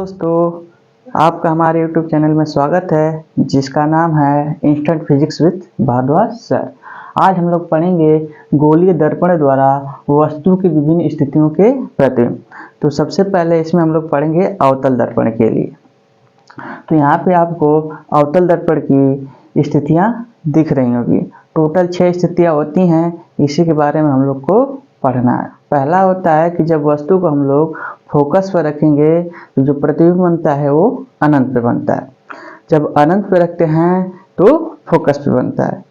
दोस्तों, आपका हमारे YouTube चैनल में स्वागत है जिसका नाम है instant physics with Bhardwaj sir. आज हम लोग पढ़ेंगे गोलीय दर्पण द्वारा वस्तु की विभिन्न स्थितियों के प्रतिबिंब। तो सबसे पहले इसमें हम लोग पढ़ेंगे अवतल दर्पण के लिए। तो यहाँ पे आपको अवतल दर्पण की स्थितियाँ दिख रही होगी। टोटल 6 स्थितियाँ होती हैं, इसी के बारे में हम लोग को पढ़ना है। पहला होता है कि जब वस्तु को हम लोग फोकस पर रखेंगे तो जो प्रतिबिंब बनता है वो अनंत पे बनता है। जब अनंत पे रखते हैं तो फोकस पे बनता है।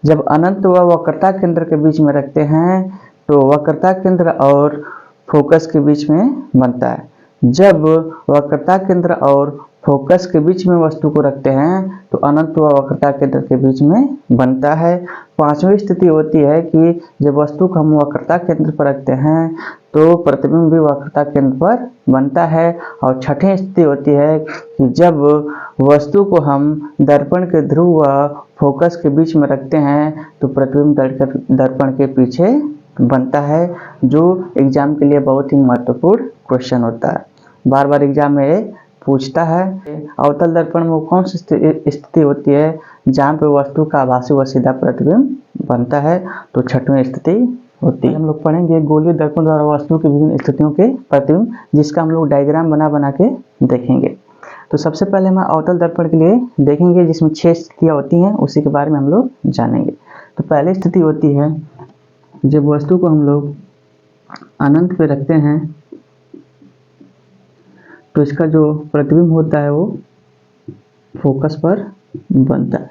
जब अनंत व वक्रता केंद्र के बीच में रखते हैं तो वक्रता केंद्र और फोकस के बीच में बनता है। जब वक्रता केंद्र और फोकस के बीच में वस्तु को रखते हैं तो अनंत व वक्रता केंद्र के बीच में बनता है। पांचवी स्थिति होती है कि जब वस्तु को हम वक्रता केंद्र पर रखते हैं तो प्रतिबिंब भी वक्रता केंद्र पर बनता है। और छठी स्थिति होती है कि जब वस्तु को हम दर्पण के ध्रुव व फोकस के बीच में रखते हैं तो प्रतिबिंब दर्पण के पीछे बनता है, जो एग्जाम के लिए बहुत ही महत्वपूर्ण क्वेश्चन होता है। बार बार एग्जाम में पूछता है। अवतल दर्पण में कौन सी स्थिति होती है जहाँ पे वस्तु का आभासी व सीधा प्रतिबिंब बनता है, तो छठवीं स्थिति होती है। हम लोग पढ़ेंगे गोलीय दर्पण द्वारा वस्तु की विभिन्न स्थितियों के प्रतिबिंब, जिसका हम लोग डायग्राम बना के देखेंगे। तो सबसे पहले हम अवतल दर्पण के लिए देखेंगे जिसमें 6 स्थितियाँ होती हैं, उसी के बारे में हम लोग जानेंगे। तो पहली स्थिति होती है जब वस्तु को हम लोग अनंत पे रखते हैं तो इसका जो प्रतिबिंब होता है वो फोकस पर बनता है।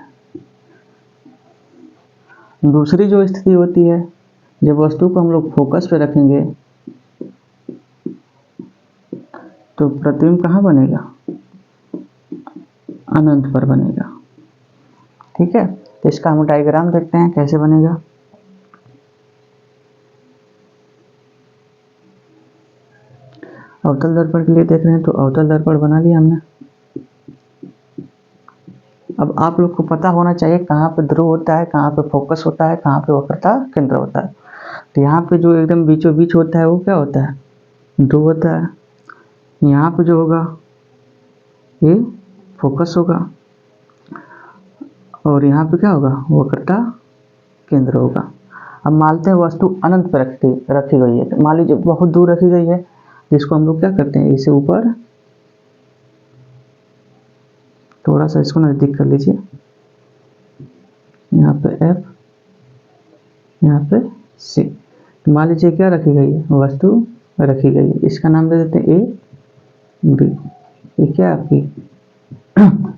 दूसरी जो स्थिति होती है जब वस्तु को हम लोग फोकस पे रखेंगे तो प्रतिबिंब कहाँ बनेगा? अनंत पर बनेगा। ठीक है, तो इसका हम डायग्राम देखते हैं कैसे बनेगा। अवतल दर्पण के लिए देख रहे हैं, तो अवतल दर्पण बना लिया हमने। अब आप लोग को पता होना चाहिए कहाँ पे ध्रुव होता है, कहाँ पे फोकस होता है, कहाँ पे वक्रता केंद्र होता है। तो यहाँ पे जो एकदम बीचों बीच होता है वो क्या होता है? ध्रुव होता है। यहाँ पे जो होगा ये फोकस होगा और यहाँ पे क्या होगा? वक्रता केंद्र होगा। अब मानते हैं वस्तु अनंत पर रखी गई है। मान लीजिए बहुत दूर रखी गई है, जिसको हम लोग क्या करते हैं, इसे ऊपर थोड़ा सा इसको नजदीक कर लीजिए। यहाँ पे F, यहाँ पे C। मान लीजिए क्या रखी गई है? वस्तु रखी गई है। इसका नाम दे देते हैं A B। ये क्या आपकी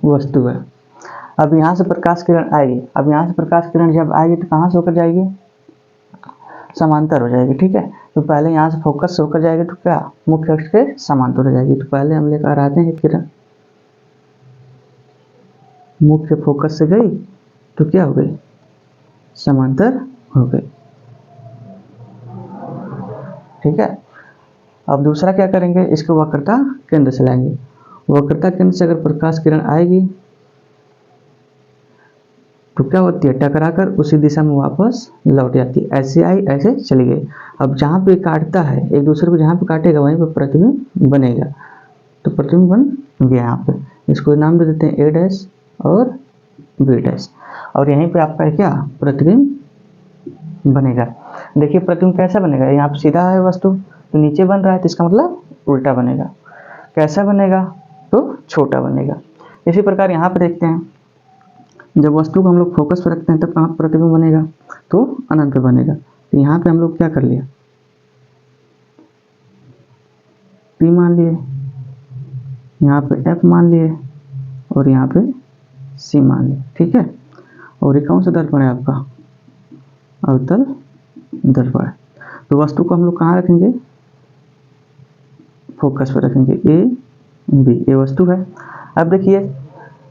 वस्तु है। अब यहाँ से प्रकाश किरण आएगी। अब यहाँ से प्रकाश किरण जब आएगी तो कहाँ से होकर जाएगी? समांतर हो जाएगी। ठीक है, तो पहले यहाँ से फोकस से होकर जाएगी तो क्या? मुख्य अक्ष के समांतर हो जाएगी। तो पहले हम लेकर आते हैं किरण, मुख्य फोकस से गई तो क्या हो गई? समांतर हो गई। ठीक है, अब दूसरा क्या करेंगे, इसको वक्रता केंद्र से लाएंगे। वक्रता केंद्र से अगर प्रकाश किरण आएगी तो क्या होती है? टकराकर उसी दिशा में वापस लौट जाती है। ऐसे आई, ऐसे चली गई। अब जहाँ पे काटता है एक दूसरे को, जहाँ पे काटेगा वहीं पे प्रतिबिंब बनेगा। तो प्रतिबिंब बन गया। यहाँ पे इसको नाम दे देते हैं A डैश और B डैश। और यहीं पे आपका क्या प्रतिबिंब बनेगा? देखिए प्रतिबिंब कैसा बनेगा? यहाँ पे सीधा है वस्तु तो नीचे बन रहा है, तो इसका मतलब उल्टा बनेगा। कैसा बनेगा? तो छोटा बनेगा। इसी प्रकार यहाँ पे देखते हैं, जब वस्तु को हम लोग फोकस पर रखते हैं तब कहाँ प्रतिबिंब बनेगा? तो अनंत पे बनेगा। तो यहाँ पे हम लोग क्या कर लिया? P मान लिए, यहाँ पे F मान लिए और यहाँ पे C मान लिए। ठीक है, और ये कौन सा दर्पण है आपका? अवतल दर्पण है। तो वस्तु को हम लोग कहाँ रखेंगे? फोकस पर रखेंगे। A B, ये वस्तु है। अब देखिए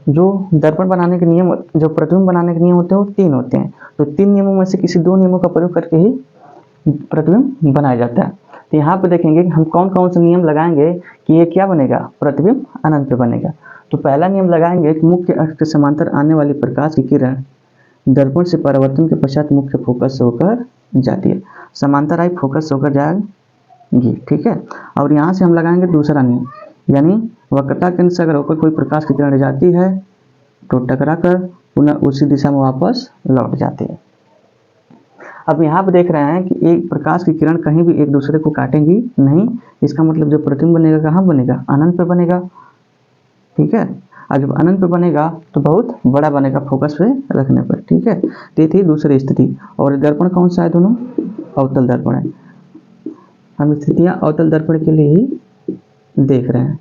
जो दर्पण बनाने के नियम, जो प्रतिबिंब बनाने के नियम होते हैं वो 3 होते हैं। तो 3 नियमों में से किसी 2 नियमों का प्रयोग करके ही प्रतिबिंब बनाया जाता है। तो यहाँ पे देखेंगे कि हम कौन कौन से नियम लगाएंगे कि ये क्या बनेगा? प्रतिबिंब अनंत पे बनेगा। तो पहला नियम लगाएंगे कि मुख्य अक्ष के समांतर आने वाली प्रकाश की किरण दर्पण से परावर्तन के पश्चात मुख्य फोकस से होकर जाती है। समांतर आई, फोकस से होकर जाएगी। ठीक है, और यहाँ से हम लगाएंगे दूसरा नियम यानी वक्रता केंद्र से अगर होकर कोई प्रकाश की किरण जाती है तो टकराकर पुनः उसी दिशा में वापस लौट जाती है। अब यहाँ पे देख रहे हैं कि एक प्रकाश की किरण कहीं भी एक दूसरे को काटेंगी नहीं। इसका मतलब जो प्रतिबिंब बनेगा कहाँ बनेगा, अनंत पे बनेगा। ठीक है, और जब अनंत पे बनेगा तो बहुत बड़ा बनेगा फोकस पे रखने पर। ठीक है, तो ये थी दूसरी स्थिति। और दर्पण कौन सा है, दोनों अवतल दर्पण है। हम स्थितियां अवतल दर्पण के लिए ही देख रहे हैं।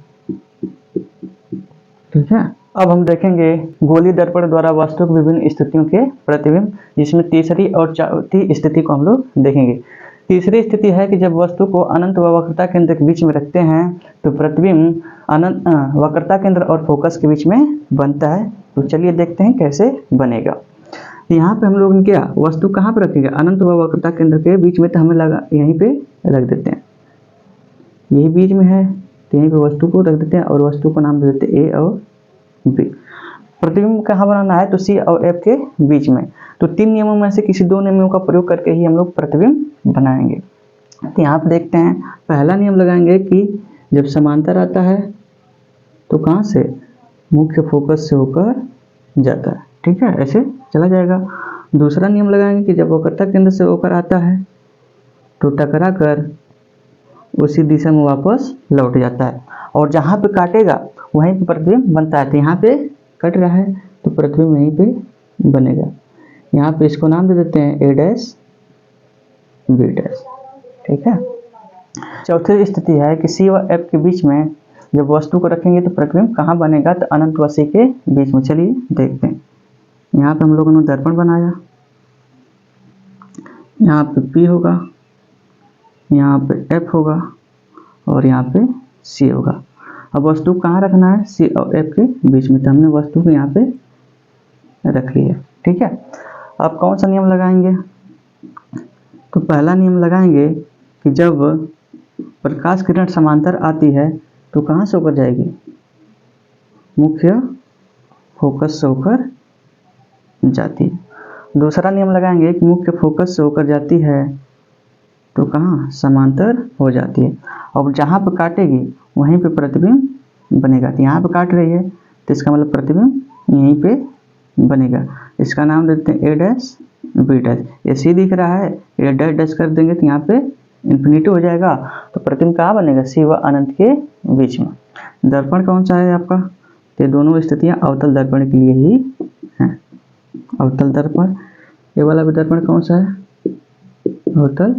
ठीक है, अब हम देखेंगे गोलीय दर्पण द्वारा वस्तु की विभिन्न स्थितियों के प्रतिबिंब, जिसमें तीसरी और चौथी स्थिति को हम लोग देखेंगे। तीसरी स्थिति है कि जब वस्तु को अनंत व वक्रता केंद्र के बीच में रखते हैं तो प्रतिबिंब अनंत वक्रता केंद्र और फोकस के बीच में बनता है। तो चलिए देखते हैं कैसे बनेगा। यहाँ पे हम लोग क्या वस्तु कहाँ पे रखेंगे, अनंत व वक्रता केंद्र के बीच में, तो हमें लगा यहीं पे रख देते हैं। यही बीच में है तो यहीं पे वस्तु को रख देते हैं और वस्तु को नाम दे देते हैं ए और बी। प्रतिबिंब कहाँ बनाना है, तो सी और एफ के बीच में। तो तीन नियमों में से किसी दो नियमों का प्रयोग करके ही हम लोग प्रतिबिंब बनाएंगे। तो यहाँ पे देखते हैं, पहला नियम लगाएंगे कि जब समांतर आता है तो कहाँ से, मुख्य फोकस से होकर जाता है। ठीक है, ऐसे चला जाएगा। दूसरा नियम लगाएंगे कि जब वक्रता केंद्र से होकर आता है तो टकरा कर उसी दिशा में वापस लौट जाता है, और जहाँ पे काटेगा वहीं पे प्रतिबिंब बनता है। तो यहाँ पे कट रहा है तो प्रतिबिंब वहीं पे बनेगा। यहाँ पे इसको नाम दे देते हैं ए डैश बी डैश। ठीक है, चौथी स्थिति है कि सी व एफ के बीच में जब वस्तु को रखेंगे तो प्रतिबिंब कहाँ बनेगा, तो अनंत व सी के बीच में। चलिए देखते हैं। यहाँ पे हम लोगों ने दर्पण बनाया, यहाँ पे पी होगा, यहाँ पे एफ होगा और यहाँ पे सी होगा। अब वस्तु कहाँ रखना है, सी और एफ के बीच में। तो हमने वस्तु को यहाँ पे रख लिया। ठीक है, अब कौन सा नियम लगाएंगे, तो पहला नियम लगाएंगे कि जब प्रकाश किरण समांतर आती है तो कहाँ से होकर जाएगी, मुख्य फोकस से होकर जाती है। दूसरा नियम लगाएंगे कि मुख्य फोकस से होकर जाती है तो कहाँ, समांतर हो जाती है, और जहाँ पे काटेगी वहीं पे प्रतिबिंब बनेगा। तो यहाँ पे काट रही है तो इसका मतलब प्रतिबिंब यहीं पे बनेगा। इसका नाम देते हैं ए डैश बी डैश। ये सी दिख रहा है, ये डैश डैश कर देंगे तो यहाँ पे इन्फिनिटी हो जाएगा। तो प्रतिबिंब कहाँ बनेगा, सी व अनंत के बीच में। दर्पण कौन सा है आपका, ये दोनों स्थितियाँ अवतल दर्पण के लिए ही हैं। अवतल दर्पण, ये वाला भी दर्पण कौन सा है, अवतल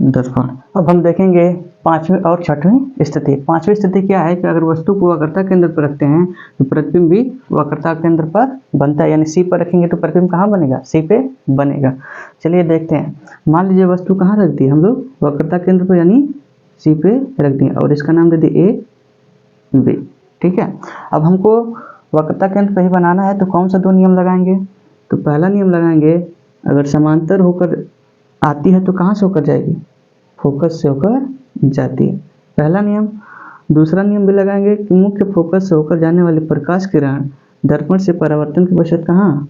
दर्पण। अब हम देखेंगे पांचवी और छठवीं स्थिति। पांचवी स्थिति क्या है कि अगर वस्तु को वक्रता केंद्र पर रखते हैं तो प्रतिबिंब भी वक्रता केंद्र पर बनता है, यानी सी पर रखेंगे तो प्रतिबिंब कहाँ बनेगा, सी पे बनेगा। चलिए देखते हैं। मान लीजिए वस्तु कहाँ रख दी हम लोग, वक्रता केंद्र पर यानी सी पे रख दिए और इसका नाम दे दिए ए बी। ठीक है, अब हमको वक्रता केंद्र पर ही बनाना है तो कौन सा दो नियम लगाएंगे, तो पहला नियम लगाएंगे अगर समांतर होकर आती है तो कहाँ से होकर जाएगी, फोकस से होकर जाती है, पहला नियम। दूसरा नियम भी लगाएंगे कि मुख्य फोकस से होकर जाने वाली प्रकाश किरण दर्पण से परावर्तन के पश्चात कहाँ,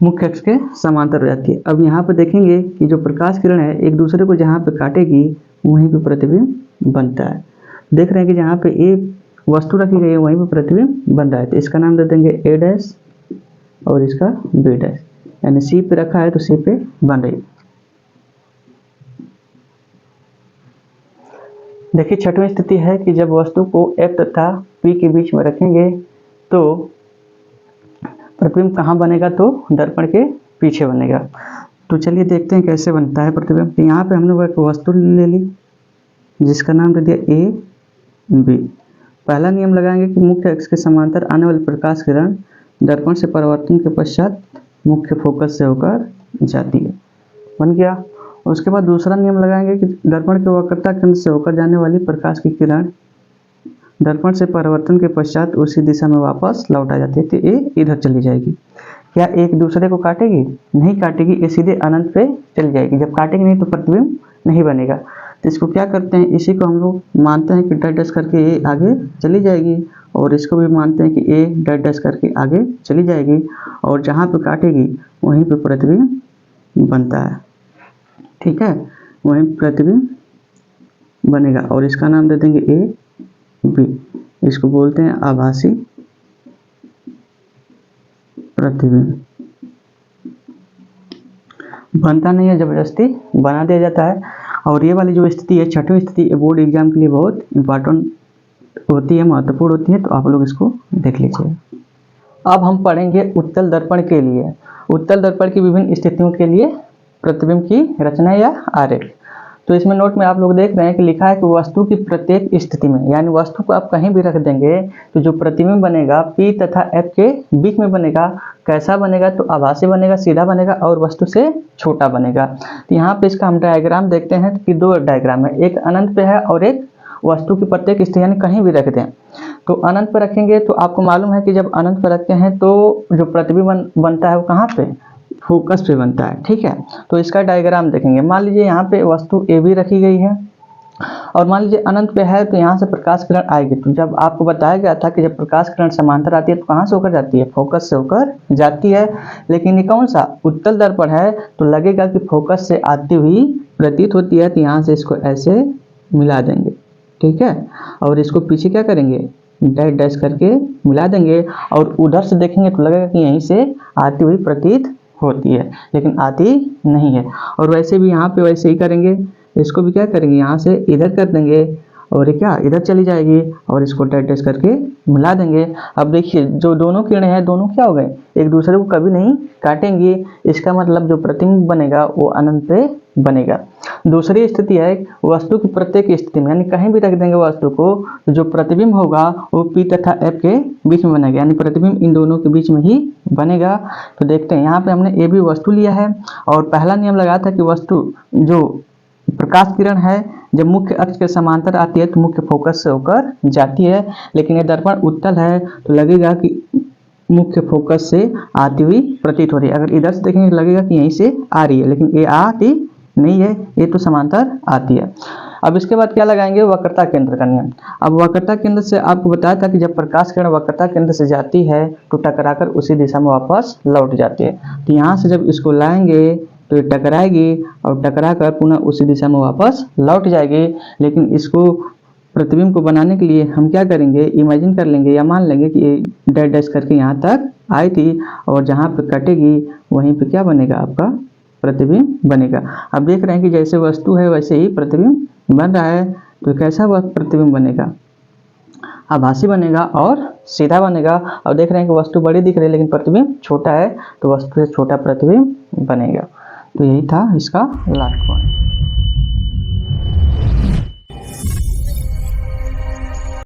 मुख्य अक्ष के समांतर हो जाती है। अब यहाँ पे देखेंगे कि जो प्रकाश किरण है एक दूसरे को जहाँ पे काटेगी वहीं पे प्रतिबिंब बनता है। देख रहे हैं कि जहाँ पे एक वस्तु रखी गई है वहीं पे प्रतिबिंब बन रहा है। तो इसका नाम दे देंगे ए डैश और इसका बी डैश, यानी सी पे रखा है तो सी पे बन रही है। देखिए छठवीं स्थिति है कि जब वस्तु को एफ तथा पी के बीच में रखेंगे तो प्रतिबिंब कहाँ बनेगा, तो दर्पण के पीछे बनेगा। तो चलिए देखते हैं कैसे बनता है प्रतिबिंब। तो यहाँ पे हमने एक वस्तु ले ली जिसका नाम दे दिया ए बी। पहला नियम लगाएंगे कि मुख्य अक्ष के समांतर आने वाली प्रकाश किरण दर्पण से परावर्तन के पश्चात मुख्य फोकस से होकर जाती है, बन गया। उसके बाद दूसरा नियम लगाएंगे कि दर्पण के वक्रता केंद्र से होकर जाने वाली प्रकाश की किरण दर्पण से परावर्तन के पश्चात उसी दिशा में वापस लौट आ जाती है। तो ये इधर चली जाएगी। क्या एक दूसरे को काटेगी, नहीं काटेगी, ये सीधे अनंत पे चली जाएगी। जब काटेगी नहीं तो प्रतिबिंब नहीं बनेगा। तो इसको क्या करते हैं, इसी को हम लोग मानते हैं कि डैश डैश करके ये आगे चली जाएगी, और इसको भी मानते हैं कि ये डैश डैश करके आगे चली जाएगी, और जहाँ पे काटेगी वहीं पे प्रतिबिंब बनता है। ठीक है, वहीं प्रतिबिंब बनेगा और इसका नाम दे देंगे ए बी। इसको बोलते हैं आभासी प्रतिबिंब। बनता नहीं है, जबरदस्ती बना दिया जाता है। और ये वाली जो स्थिति है, छठवीं स्थिति, बोर्ड एग्जाम के लिए बहुत इंपॉर्टेंट होती है, महत्वपूर्ण होती है, तो आप लोग इसको देख लीजिए। अब हम पढ़ेंगे उत्तल दर्पण के लिए। उत्तल दर्पण की विभिन्न स्थितियों के लिए प्रतिबिंब की रचना या आरेख। तो इसमें नोट में आप लोग देख रहे हैं कि लिखा है कि वस्तु की प्रत्येक स्थिति में, यानी वस्तु को आप कहीं भी रख देंगे तो जो प्रतिबिंब बनेगा P तथा F के बीच में बनेगा। कैसा बनेगा? तो आभासी बनेगा, सीधा बनेगा और वस्तु से छोटा बनेगा। तो यहाँ पे इसका हम डायग्राम देखते हैं कि दो डायग्राम है, एक अनंत पे है और एक वस्तु की प्रत्येक स्थिति, यानी कहीं भी रख दें। तो अनंत पर रखेंगे तो आपको मालूम है कि जब अनंत पर रखते हैं तो जो प्रतिबिंब बनता है वो कहाँ पे? फोकस पे बनता है। ठीक है, तो इसका डायग्राम देखेंगे। मान लीजिए यहाँ पे वस्तु ए भी रखी गई है और मान लीजिए अनंत पे है, तो यहाँ से प्रकाश किरण आएगी। तो जब आपको बताया गया था कि जब प्रकाश किरण समांतर आती है तो कहाँ से होकर जाती है? फोकस से होकर जाती है। लेकिन ये कौन सा उत्तल दर्पण है, तो लगेगा कि फोकस से आती हुई प्रतीत होती है। तो यहाँ से इसको ऐसे मिला देंगे, ठीक है, और इसको पीछे क्या करेंगे? डैश डैश करके मिला देंगे और उधर से देखेंगे तो लगेगा कि यहीं से आती हुई प्रतीत होती है, लेकिन आती नहीं है। और वैसे भी यहाँ पे वैसे ही करेंगे, इसको भी क्या करेंगे? यहाँ से इधर कर देंगे और ये क्या इधर चली जाएगी और इसको डैश डैश करके मिला देंगे। अब देखिए जो दोनों किरणें हैं दोनों क्या हो गए? एक दूसरे को कभी नहीं काटेंगी। इसका मतलब जो प्रतिबिंब बनेगा वो अनंत पे बनेगा। दूसरी स्थिति है वस्तु की प्रत्येक स्थिति में, यानी कहीं भी रख देंगे वस्तु को, तो जो प्रतिबिंब होगा वो P तथा F के बीच में बनेगा, यानी प्रतिबिंब इन दोनों के बीच में ही बनेगा। तो देखते हैं, यहाँ पे हमने ए बी वस्तु लिया है और पहला नियम लगाया था कि वस्तु जो प्रकाश किरण है जब मुख्य अक्ष के समांतर आती है तो मुख्य फोकस से होकर जाती है। लेकिन ये दर्पण उत्तल है तो लगेगा कि मुख्य फोकस से आती हुई प्रतीत हो रही है। अगर इधर से देखेंगे तो लगेगा कि यहीं से आ रही है, लेकिन ये आती नहीं है, ये तो समांतर आती है। अब इसके बाद क्या लगाएंगे? वक्रता केंद्र का नियम। अब वक्रता केंद्र से आपको बताया था कि जब प्रकाश किरण वक्रता केंद्र से जाती है तो टकराकर उसी दिशा में वापस लौट जाती है। तो यहाँ से जब इसको लाएंगे तो ये टकराएगी और टकरा कर पुनः उसी दिशा में वापस लौट जाएगी। लेकिन इसको प्रतिबिंब को बनाने के लिए हम क्या करेंगे? इमेजिन कर लेंगे या मान लेंगे कि ये डैश डैश करके यहाँ तक आई थी और जहाँ पे कटेगी वहीं पे क्या बनेगा? आपका प्रतिबिंब बनेगा। अब देख रहे हैं कि जैसे वस्तु है वैसे ही प्रतिबिंब बन रहा है। तो कैसा वह प्रतिबिंब बनेगा? आभासी बनेगा और सीधा बनेगा। और देख रहे हैं कि वस्तु बड़ी दिख रही है लेकिन प्रतिबिंब छोटा है, तो वस्तु से छोटा प्रतिबिंब बनेगा। तो यही था इसका लास्ट पॉइंट।